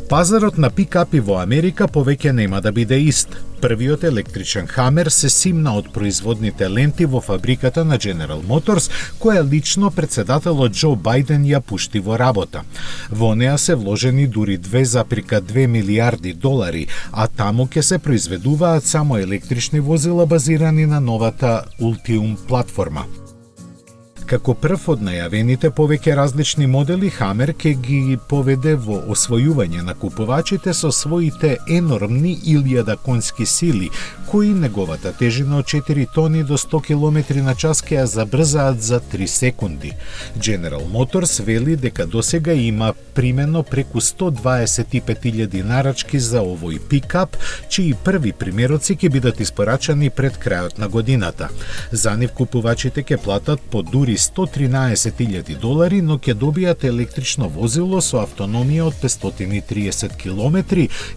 Пазарот на пикапи во Америка повеќе нема да биде ист. Првиот електричен Хамер се симна од производните ленти во фабриката на General Motors, која лично председателот Џо Бајден ја пушти во работа. Во неа се вложени дури 2,2 милиарди долари, а таму ќе се произведуваат само електрични возила базирани на новата Ultium платформа. Како прв од најавените повеќе различни модели, Хамер ќе ги поведе во освојување на купувачите со своите енормни 1000 конски сили, кои неговата тежина од 4 тони до 100 км на час ќе ја забрзаат за 3 секунди. General Motors вели дека досега има примено преку 125.000 нарачки за овој пикап, чии први примероци ќе бидат испорачани пред крајот на годината. За нив купувачите ќе платат по дури $113,000, но ќе добијат електрично возило со автономија од 530 км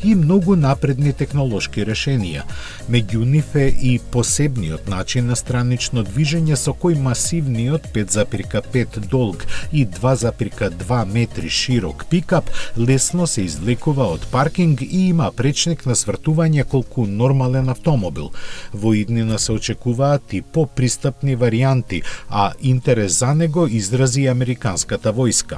и многу напредни технолошки решенија. Меѓу нив е и посебниот начин на странично движење со кој масивниот 5,5 долг и 2,2 метри широк пикап лесно се извлекува од паркинг и има пречник на свртување колку нормален автомобил. Во иднина се очекуваат и попристапни варијанти, а интерес за него изрази американската војска.